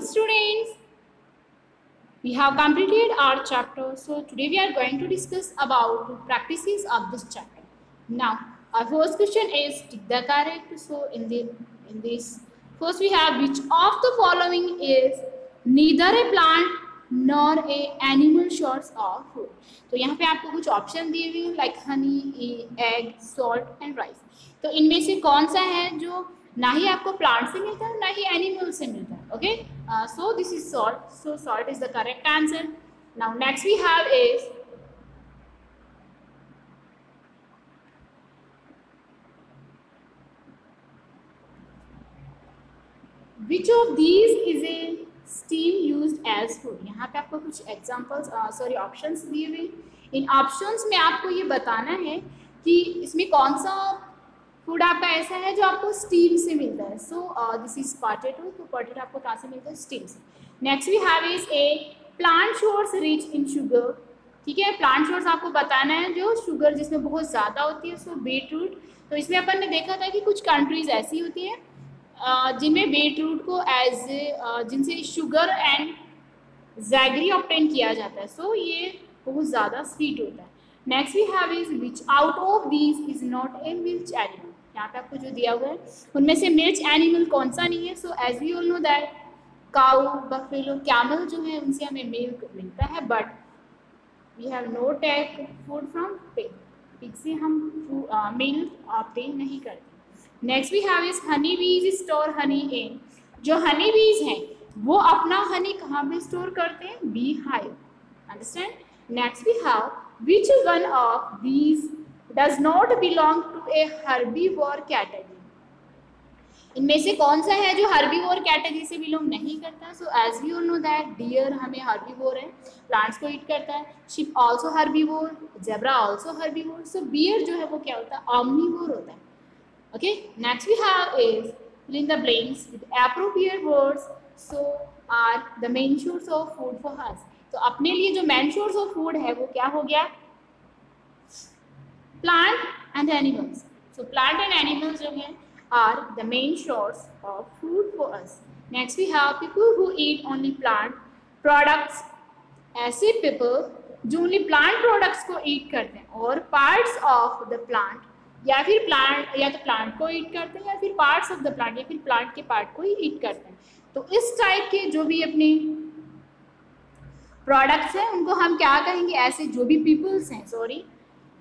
students, we have completed our chapter. So today we are going to discuss about practices of this chapter. Now our first question is tick the correct. So in this first we have which of the following is neither a plant nor a animal source of food. तो यहाँ पे आपको कुछ option दिए हुए हैं like Honey, egg, salt and rice. तो इनमें से कौन सा है जो ना ही आपको प्लांट से मिलता है ना ही एनिमल से मिलता है. Okay, so this is salt. So salt is the correct answer. Now next we have is which of these is a steam used as food. यहाँ पे आपको कुछ एग्जांपल्स ऑप्शंस दिए हुए. इन ऑप्शंस में आपको ये बताना है कि इसमें कौन सा फूड आपका ऐसा है जो आपको स्टीम से मिलता है. So this is potato. तो पोटैटो आपको कहाँ से मिलता है? स्टीम से. Next we have is a plant source rich in sugar. ठीक है, प्लांट सोर्स आपको बताना है जो शुगर जिसमें बहुत ज़्यादा होती है. सो बीट रूट. तो इसमें अपन ने देखा था कि कुछ कंट्रीज ऐसी होती हैं जिनमें बीट रूट को जिनसे शुगर एंड जैगरी ऑब्टेन किया जाता है. सो ये बहुत ज़्यादा स्वीट होता है. Next we have is which out of these is not a milch animal. यहाँ पे आपको जो दिया हुआ है उनमें से मिल्च एनिमल कौन सा नहीं है. So as we all know that cow, buffalo, camel जो है उनसे हमें मिल्क मिलता है, but we have no take food from pig. Pig से हम मिल्क ऑब्टेन नहीं करते. Next we have is honey bees store Honey इन. जो हनी बीज हैं वो अपना हनी कहाँ पे स्टोर करते हैं? Bee hive. Understand. Next we have which one of these does not belong to a herbivore category. इनमें से कौन सा है जो हर्बीवोर कैटेगरी से बिलोंग नहीं करता? So as we all know that deer हमें हर्बीवोर है, प्लांट्स को ईट करता है. Sheep also herbivore, zebra also herbivore. So bear जो है वो क्या होता है? ऑमनीवोर होता है. Okay, next we have is fill in the blanks with appropriate words. So are the main source of food for us. तो अपने लिए जो मेन सोर्स ऑफ फूड है वो क्या हो गया? Plant and animals. So plant and animals जो है are the main source of food for us. Next we have people who eat only plant products. ऐसे पीपल जो ओनली प्लांट प्रोडक्ट्स को ईट करते हैं और पार्ट्स ऑफ द प्लांट, या फिर प्लांट या तो प्लांट को ईट करते हैं या फिर पार्ट्स ऑफ द प्लांट या फिर प्लांट के पार्ट को ही ईट करते हैं. तो इस टाइप के जो भी अपने प्रोडक्ट्स हैं उनको हम क्या कहेंगे? ऐसे जो भी पीपल्स हैं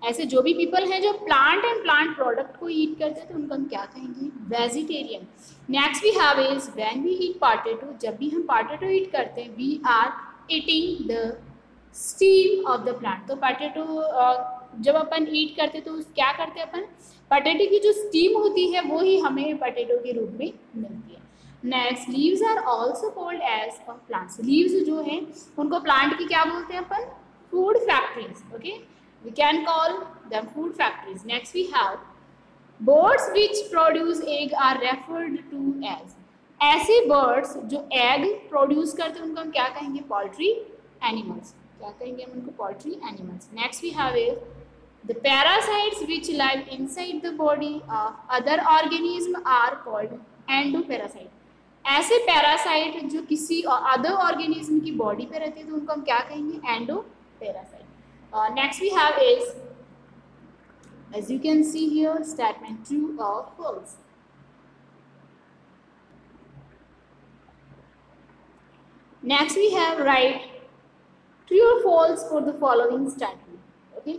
ऐसे जो भी पीपल हैं जो प्लांट एंड प्लांट प्रोडक्ट को ईट करते हैं तो उनको हम क्या कहेंगे? Vegetarian. Next we have is when we eat potato. जब भी हम पोटैटो ईट करते हैं we are eating the stem of the plant. तो पोटैटो जब अपन ईट करते तो क्या करते हैं? अपन पोटैटो की जो स्टीम होती है वो ही हमें पोटैटो के रूप में मिलती है. Next leaves are also called as of plants. Leaves जो हैं उनको प्लांट की क्या बोलते हैं अपन? Food factories. Okay, we can call them food factories. Next we have birds which produce egg are referred to as. ऐसे बर्ड्स जो एग प्रोड्यूस करते हैं उनको हम क्या कहेंगे? Poultry animals. क्या कहेंगे हम उनको? Poultry animals. Next we have is the parasites which live inside the body of other organism are called endoparasite. ऐसे पैरासाइट जो किसी अदर ऑर्गेनिज्म की बॉडी पे रहते हैं तो उनको हम क्या कहेंगे? Endoparasite. Next we have is as you can see here statement true और false. Next we have write true और false for the following statement. Okay,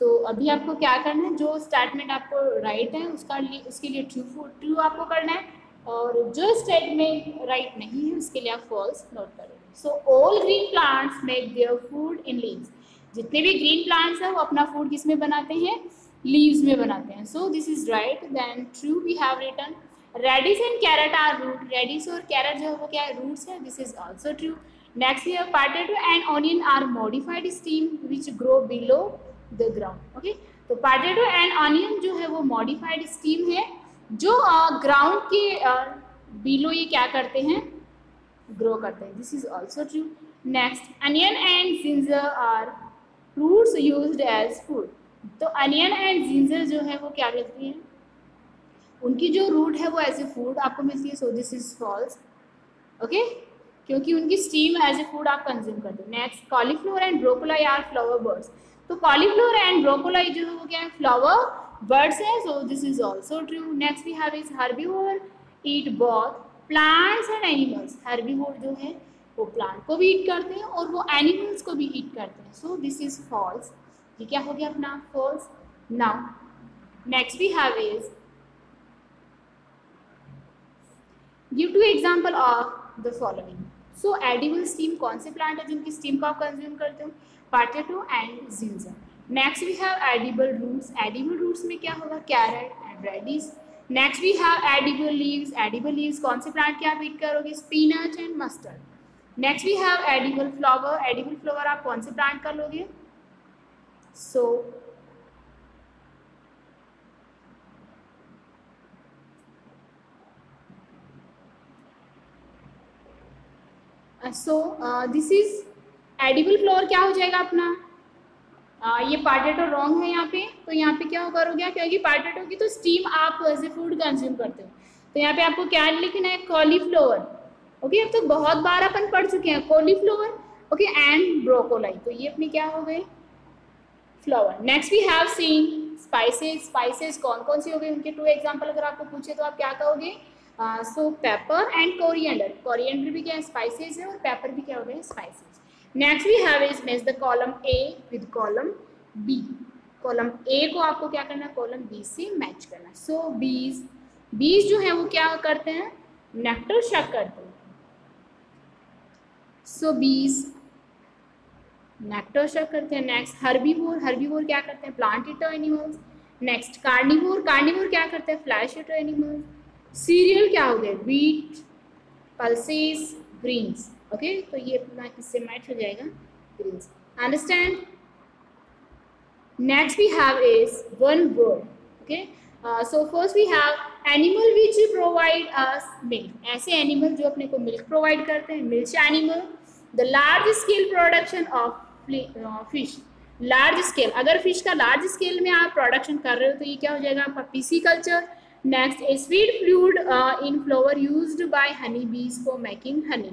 तो अभी आपको क्या करना है? जो स्टेटमेंट आपको राइट है उसके लिए ट्रू आपको करना है और जो स्टेटमेंट राइट नहीं है उसके लिए आप फॉल्स नोट करेंगे. So all green plants make their food in leaves. जितने भी ग्रीन प्लांट्स हैं वो अपना फूड किस में बनाते हैं? लीव्स में बनाते हैं. So this is right. Then true we have written radish and carrot are root. Radish और कैरेट जो है वो क्या है? रूट्स है. This is also true. Next we have potato and onion are modified stem which grow below the ground. Okay, तो potato and onion जो है वो मॉडिफाइड स्टीम है जो ग्राउंड के बिलो ये क्या करते हैं? ग्रो करते हैं. This is also true. Next onion and ginger are fruits used as food. तो अनियन एंड जिंजर जो है वो क्या करती हैं? उनकी जो रूट है वो एज ए फूड आपको मिलती है. So this is false. Okay, क्योंकि उनकी स्टीम एज ए फूड आप कंज्यूम करते हो। Next, cauliflower and broccoli are flower buds. तो कॉलीफ्लावर एंड ब्रोकोली जो है वो क्या है, फ्लावर बर्ड्स है, so this is also true. Next we have is herbivore eat both plants and animals. Herbivore जो है वो प्लांट को भी ईट करते हैं और वो एनिमल्स को भी ईट करते हैं, सो दिस इज फॉल्स। ये क्या हो गया अपना, false. Now next we have is give two example of the following. So edible stem कौन से प्लांट है जिनकी स्टीम को आप कंज्यूम करते हो, potato and ginger. Next we have edible roots. Edible roots में क्या होगा, carrot and radish. Next we have edible leaves. Edible leaves कौन से प्लांट के आप ईट करोगे, spinach and mustard. Next we have edible flower. Edible flower आप कौन से प्लांट का लोगे, so this is edible flower क्या हो जाएगा अपना, ये पोटैटो रॉन्ग है यहाँ पे, तो यहाँ पे क्या होगा, हो गया, क्योंकि पोटैटो की तो स्टीम आप एज ए फूड कंज्यूम करते हो, तो यहाँ पे आपको क्या लिखना है, कॉलीफ्लावर। ओके, अब तो बहुत बार अपन पढ़ चुके हैं कॉलीफ्लावर, ओके, एंड ब्रोकोली, तो ये अपनी क्या हो गए, flower. Next we have seen spices. Spices कौन कौन सी हो गई, उनके 2 एग्जाम्पल अगर आपको पूछे तो आप क्या कहोगे, so paper and coriander. Coriander भी क्या है, स्पाइसेस है, और पेपर भी क्या हो गए, spices. Next we have is match the column A with column B. Column A को आपको क्या करना है, कॉलम बी से मैच करना। सो बीज जो है वो क्या करते हैं, नेक्टर शक करते हैं। सो बीज नेक्टर शक करते हैं। Next herbivore. हर्बीवोर क्या करते हैं, plant eater animals. Next carnivore. Carnivore क्या करते हैं, फ्लैश ईटर एनिमल्स। सीरियल क्या हो गए, व्हीट, पल्सेस, ग्रीन्स। ओके, तो ये अपना किससे मैच हो जाएगा, greens. Understand. Next we have is one word. Okay, so first we have animal which provide us milk. ऐसे एनिमल जो अपने को मिल्क प्रोवाइड करते हैं, milk animal. The large scale production of fish. Large scale, अगर fish का large scale में आप प्रोडक्शन कर रहे हो तो ये क्या हो जाएगा आपका PC culture. Next, A sweet fluid in flower used by Honey बीज फॉर मेकिंग हनी।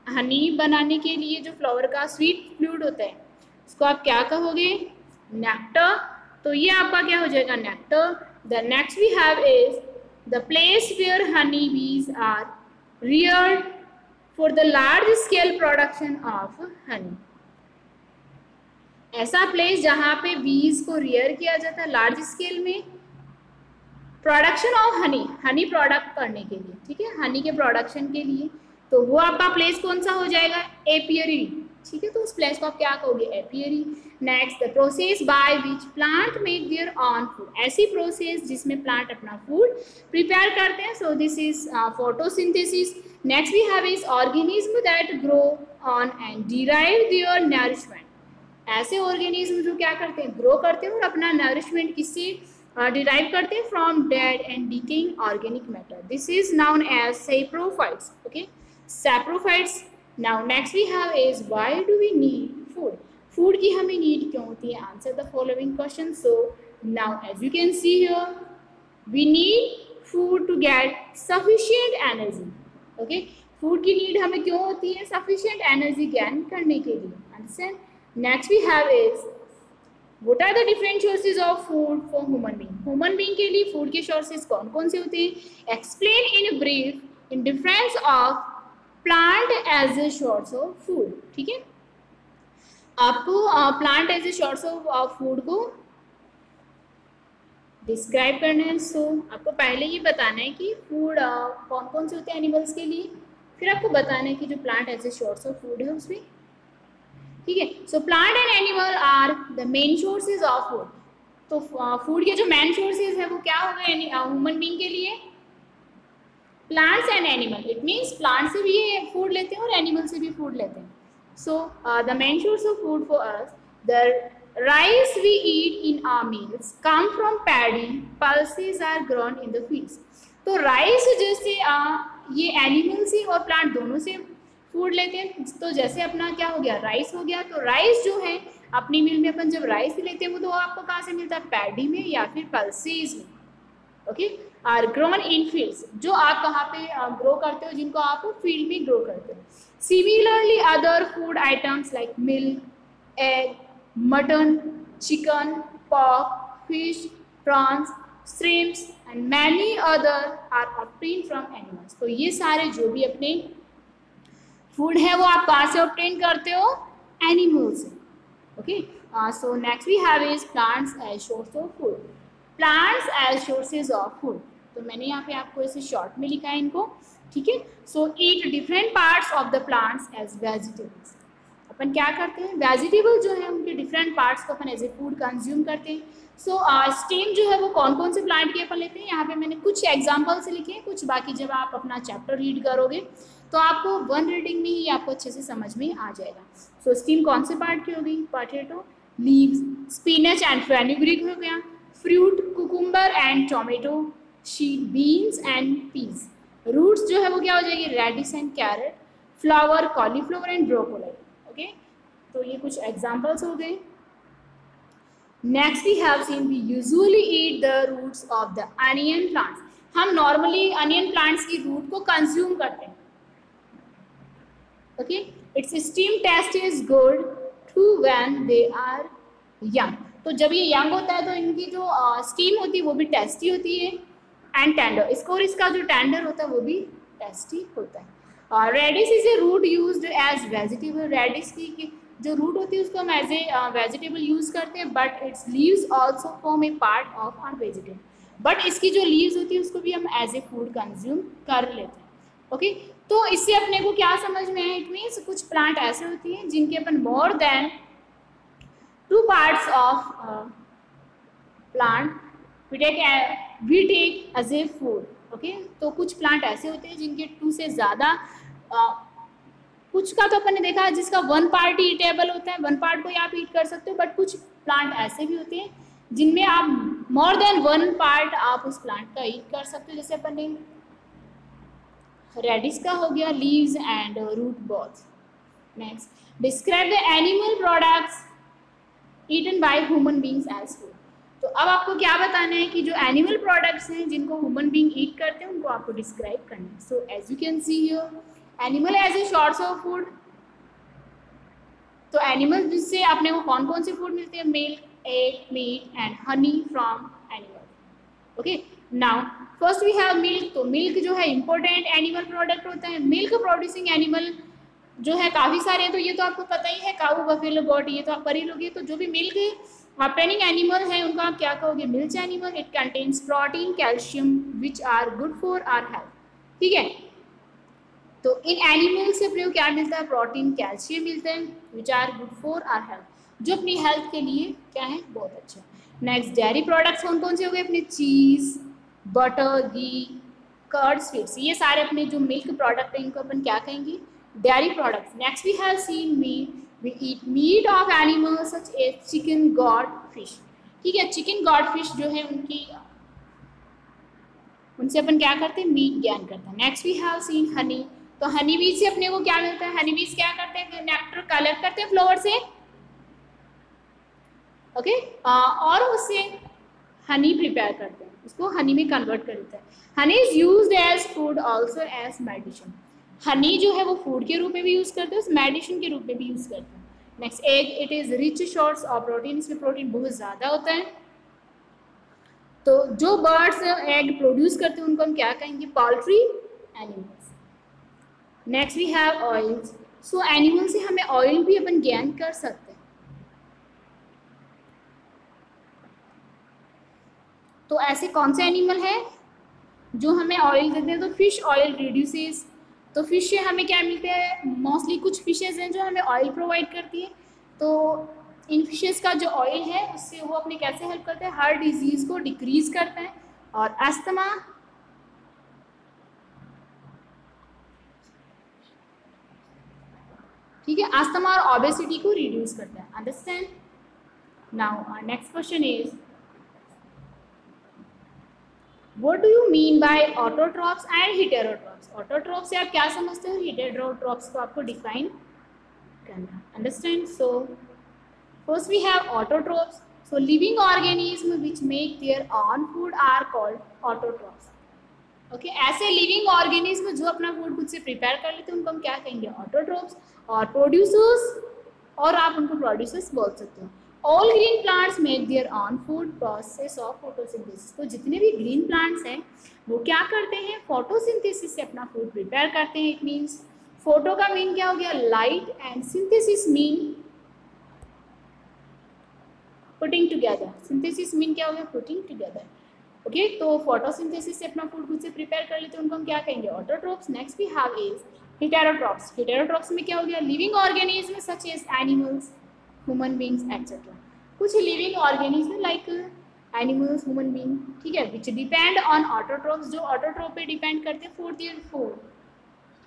हनी बनाने के लिए जो फ्लावर का स्वीट फ्लूइड होता है उसको आप क्या कहोगे, नेक्टर। तो ये आपका क्या हो जाएगा, nectar. The next we have is the place where honey bees are reared for the large scale production of honey. ऐसा प्लेस जहाँ पे बीज को रियर किया जाता है लार्ज स्केल में production of Honey, Honey product करने के लिए, ठीक है, हनी के प्रोडक्शन के लिए, तो वो आपका प्लेस कौन सा हो जाएगा, एपियरी। ठीक है, तो उस प्लेस को आप क्या कहोगे, apiary. Next, the process by which plant make their own food. ऐसी प्रोसेस जिसमें प्लांट अपना फूड प्रिपेयर करते हैं, so this is photosynthesis. Next we have is organism that grow on and derive their nourishment. ऐसे organism जो क्या करते हैं, ग्रो करते हैं और अपना नरिशमेंट किससे डिराइव करते हैं, from dead and decaying organic matter. This is known as saprophytes. Okay, saprophytes. Now next we have is why do we need food. Food की हमें नीड क्यों होती है, answer the following question. So now as you can see here, we need food to get sufficient energy. Okay, food की need हमें क्यों होती है, सफिशिएंट एनर्जी गेन करने के लिए। Understand. Next we have is what are the different sources of food for human being. Human being के लिए फूड के सोर्सेज कौन कौन से होते हैं, explain in brief in difference of plant as a source of food. ठीक है, आपको plant as a source of food को डिस्क्राइब करना है। सो आपको पहले ये बताना है कि फूड कौन कौन से होते हैं एनिमल्स के लिए, फिर आपको बताना है कि जो plant as a source of food है उसमें। ठीक है, so plant and animal are the main sources of food. तो फूड के जो मेन सोर्सेज है वो क्या हो गए ह्यूमन बीइंग के लिए, plants and animal. It means plant से भी फूड लेते हैं और एनिमल से भी फूड लेते हैं। So the main source of food for us, the rice we eat in our meals come from paddy, pulses are grown in the fields। तो राइस जैसे ये एनिमल से और प्लांट दोनों से फूड लेते हैं। तो जैसे अपना क्या हो गया, राइस हो गया, तो राइस जो है अपनी मिल में अपन जब राइस लेते हैं वो तो आपको कहाँ से मिलता है, पैडी में या फिर पल्सेस में। Okay, are grown in fields, जो आप कहाँ पे ग्रो करते हो, जिनको आप फील्ड में ग्रो करते हो. Similarly other food items like milk, egg, mutton, chicken, pork, fish, prawns, shrimps and many other are obtained from animals. तो ये सारे जो भी अपने फूड है वो आप कहाँ से ऑब्टेन करते हो, एनिमल्स से. Okay, so next we have is plants as source of food. Plants as sources of food, तो मैंने यहाँ पे आपको ऐसे शॉर्ट में लिखा है इनको. ठीक है, so eat different parts of the plants as vegetables. अपन क्या करते हैं, वेजिटेबल जो है उनके डिफरेंट पार्ट्स को अपन एज ए फूड कंज्यूम करते हैं. सो स्टेम जो है वो कौन कौन से प्लांट के अपन लेते हैं, यहाँ पे मैंने कुछ एग्जांपल से लिखे हैं, कुछ बाकी जब आप अपना चैप्टर रीड करोगे तो आपको वन रीडिंग में ही आपको अच्छे से समझ में आ जाएगा. सो स्टीम कौन से पार्ट की होगी, potato, leaves, spinach and fenugreek हो गया, fruit, cucumber and tomato, seed, beans and peas. Roots जो है वो क्या हो जाएगी, radish and carrot, flower, cauliflower and broccoli. Okay, तो ये कुछ एग्जाम्पल्स हो गए. Next we have seen we usually eat the roots of the onion plants. हम नॉर्मली अनियन प्लांट्स की रूट को कंज्यूम करते हैं. Okay, its stem taste is good to when they are young. तो जब ये यंग होता है तो इनकी जो स्टीम होती है वो भी टेस्टी होती है, एंड टेंडर, इसका जो टेंडर होता है वो भी टेस्टी होता है. Radish is a root used as vegetable. Radish की जो रूट होती है उसको हम एज ए वेजिटेबल यूज़ करते हैं, but its leaves also form a part of our vegetable. But इसकी जो लीव्स होती है उसको भी हम एज ए फूड कंज्यूम कर लेते हैं. ओके, तो इससे अपने को क्या समझ में आया, इट मीन्स कुछ प्लांट ऐसे होती हैं जिनके अपन more than 2 parts of plant we take as a food. Okay, तो कुछ प्लांट ऐसे होते हैं जिनके 2 से ज़्यादा, कुछ का तो अपन ने देखा जिसका 1 part ईटेबल होता है, 1 part को ही आप ईट कर सकते हो, बट कुछ प्लांट ऐसे भी होते हैं जिनमें आप मोर देन 1 part आप उस प्लांट का ईट कर सकते हो. जैसे अपन ने रेडिश का हो गया, leaves and root both. Next, describe the animal products eaten by human beings as food. तो अब आपको क्या बताना है कि जो एनिमल प्रोडक्ट्स हैं जिनको ह्यूमन बींग ईट करते हैं उनको आपको डिस्क्राइब करना है. So as you can see here, animal as a source of food. तो एनिमल जिससे अपने को कौन कौन से फूड मिलते हैं, milk, egg, meat and honey from animal. Okay, now first we have milk. तो मिल्क जो है इंपॉर्टेंट एनिमल प्रोडक्ट होता है. मिल्क प्रोड्यूसिंग एनिमल जो है काफ़ी सारे हैं, तो ये तो आपको पता ही है, काऊ, बफेलो, गोट, ये तो आप कर ही लोगे. तो जो भी मिल्क ऑब्टेनिंग एनिमल है उनको आप क्या कहोगे, milk animal. It contains protein, calcium which are good for our health. ठीक है, तो इन एनिमल से अपने को क्या मिलता है, प्रोटीन, कैल्शियम मिलते हैं which are good for our health, जो अपनी हेल्थ के लिए क्या है, बहुत अच्छा. नेक्स्ट, डेयरी प्रोडक्ट्स कौन कौन से हो गए अपने, चीज़, बटर, घी, कर्ड, स्वीट्स. ये सारे अपने जो मिल्क प्रोडक्ट हैं इनको अपन क्या कहेंगे, dairy products. Next we have seen meat. We eat meat of animals such as chicken, goat, fish. ठीक है, चिकन, गॉड, फिश जो है उनसे अपन क्या करते हैं, मीट ज्ञान करते हैं. Next we have seen honey. तो हनी बीज से अपने को क्या मिलता है, हनी बीज क्या करते हैं, नेक्टर कलेक्ट करते हैं फ्लावर से. ओके, और उससे हनी प्रिपेयर करते हैं, उसको हनी में कन्वर्ट कर देते हैं. Honey is used as food also as medicine. Honey जो है वो फूड के रूप में भी यूज़ करते हैं, मेडिसिन के रूप में भी यूज़ करते हैं. Next, egg. It is rich source of protein. इसमें प्रोटीन बहुत ज़्यादा होता है. तो जो बर्ड्स एग प्रोड्यूस करते हैं उनको हम क्या कहेंगे, poultry animals. Next we have oils. So animal से हमें ऑयल भी अपन गेन कर सकते हैं. तो ऐसे कौन से एनिमल हैं जो हमें ऑयल देते हैं, तो फिश ऑयल रिड्यूसेस. तो फिश से हमें क्या मिलते हैं, मोस्टली कुछ फिशेज हैं जो हमें ऑयल प्रोवाइड करती है. तो इन फिशेज का जो ऑयल है उससे वो अपने कैसे हेल्प करते हैं, हार्ट डिजीज़ को डिक्रीज करते हैं, और अस्थमा, ठीक है, अस्थमा और ओबेसिटी को रिड्यूस करता है. Understand. Now next question is, What do you mean by autotrophs and heterotrophs? Autotrophs से आप क्या समझते हो, heterotrophs को आपको डिफाइन करना. Understand. So first we have autotrophs. So living organisms which make their own food are called autotrophs. Okay ऐसे living organism जो अपना फूड खुद से प्रिपेयर कर लेते हैं उनको हम क्या कहेंगे? ऑटोट्रोप्स. और प्रोड्यूसर्स, और आप उनको प्रोड्यूसर्स बोल सकते हो. All green plants make their own food process of photosynthesis. तो जितने भी ग्रीन प्लांट्स हैं वो क्या करते हैं? फोटोसिंथेसिस से अपना फूड प्रिपेयर करते हैं. इट मीन्स फोटो का मीन क्या हो गया? Light, and synthesis mean putting together. Synthesis mean क्या हो गया? Putting together. ओके तो फोटोसिंथेसिस से अपना फूड खुद से प्रिपेयर कर लेते हैं उनको हम क्या कहेंगे? Autotrophs. Next we have is heterotrophs. Heterotrophs में क्या हो गया? Living organism such as animals, human beings etcetera. कुछ living organism like animals, human being, ठीक है, विच डिपेंड ऑन ऑटोट्रोप्स, जो ऑटोट्रोप पे डिपेंड करते हैं फॉर देयर फूड.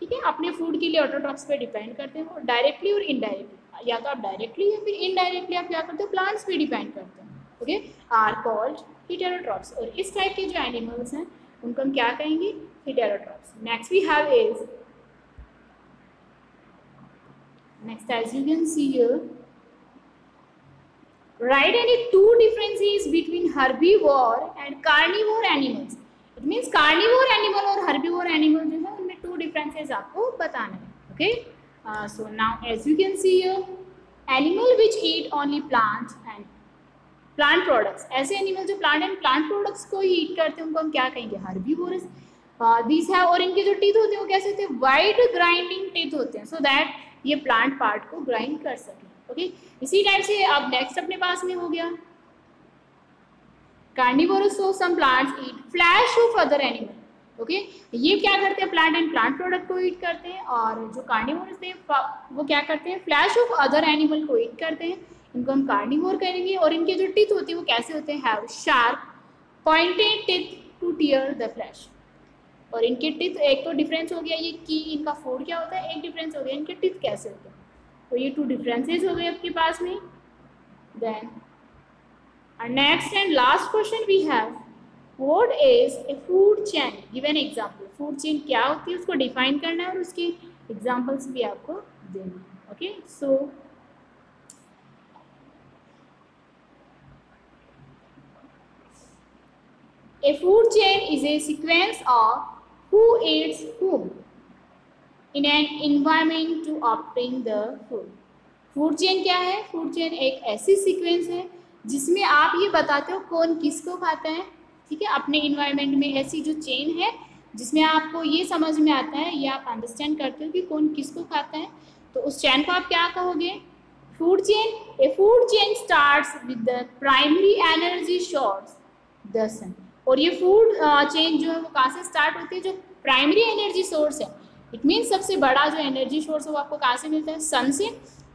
ठीक है, अपने फूड के लिए ऑटोट्रोप्स पे डिपेंड करते हैं वो डायरेक्टली और इनडायरेक्टली. या तो आप डायरेक्टली या फिर इनडायरेक्टली आप क्या करते हो? प्लांट्स पे डिपेंड करते हैं. Okay are called heterotrophs. और इस टाइप के जो एनिमल्स हैं उनको हम क्या कहेंगे? Heterotrophs. Next we have is, next as you can see here, write any two differences between herbivore and carnivore animals. It means carnivore animal और herbivore animal जो है उनमें two differences आपको बताना है. Okay, so now as you can see here, animal which eat only plants and plant products. ऐसे animal जो plant and plant products को ही ईट करते हैं उनको हम क्या कहेंगे? हर्बीवोरस. दीज है, और इनके जो टीथ होते हैं वो कैसे होते हैं? वाइड ग्राइंडिंग टीथ होते हैं, सो दैट ये प्लांट पार्ट को ग्राइंड कर सके. ओके इसी टाइप से अब नेक्स्ट अपने पास में हो गया carnivorous. So some plants eat flesh of other animal. Okay ये क्या करते हैं? प्लांट एंड प्लांट प्रोडक्ट को ईट करते हैं. और जो कार्निवोरस थे वो क्या करते हैं? फ्लैश ऑफ अदर एनिमल को ईट करते हैं. इनको हम कार्निवोर करेंगे. और इनके जो टीथ होते हैं वो कैसे होते हैं? Have sharp pointed teeth to tear the flesh. और इनके टीथ, एक तो डिफरेंस हो गया ये कि इनका फूड क्या होता है, एक डिफरेंस हो गया इनके टीथ कैसे होते हैं. तो ये टू डिफरेंसेस हो गए आपके पास में. Then next and last question we have, what is a food chain? Give an example. Food chain क्या होती है उसको डिफाइन करना है और उसके एग्जांपल्स भी आपको देने हैं. Okay so a food chain is a sequence of who eats whom in an environment to obtain the food. Food chain क्या है? फूड चेन एक ऐसी सीक्वेंस है जिसमें आप ये बताते हो कौन किसको खाता है. ठीक है, अपने इन्वायरमेंट में ऐसी जो चेन है जिसमें आपको ये समझ में आता है, ये आप अंडरस्टैंड करते हो कि कौन किसको खाता है, तो उस चेन को आप क्या कहोगे? Food chain. A food chain starts with the primary energy source the sun. और ये फूड चेन जो है वो कहाँ से स्टार्ट होती है? जो प्राइमरी एनर्जी सोर्स है, इट मीन्स सबसे बड़ा जो एनर्जी सोर्स है वो आपको कहाँ से मिलता है? सन से.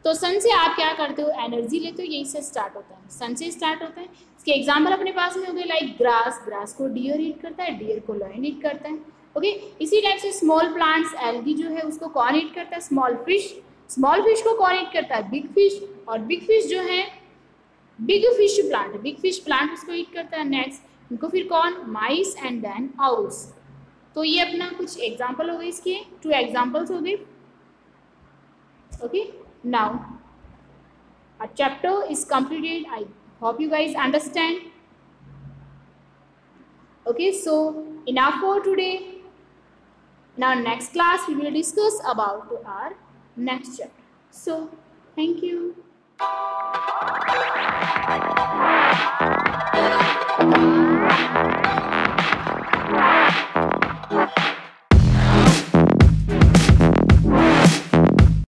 तो सन से आप क्या करते हो? एनर्जी लेते हो, यहीं से स्टार्ट होता है, सन से स्टार्ट होता है. इसके एग्जाम्पल अपने पास में हो गए लाइक ग्रास. ग्रास को डियर ईट करता है, डियर को लायन ईट करता है. ओके इसी टाइप से स्मॉल प्लांट्स, एल्गी जो है उसको कौन ईट करता है? Small fish. स्मॉल फिश को कौन ईट करता है? Big fish. और बिग फिश जो है big fish plant, big fish plant उसको ईट करता है. नेक्स्ट इनको फिर कौन? Mice and then owls. तो ये अपना कुछ एग्जाम्पल हो गए, इसके 2 एग्जाम्पल्स हो गए. Okay now a chapter is completed. I hope you guys understand. Okay, so enough for today. In our next class we will discuss about our next chapter. So thank you.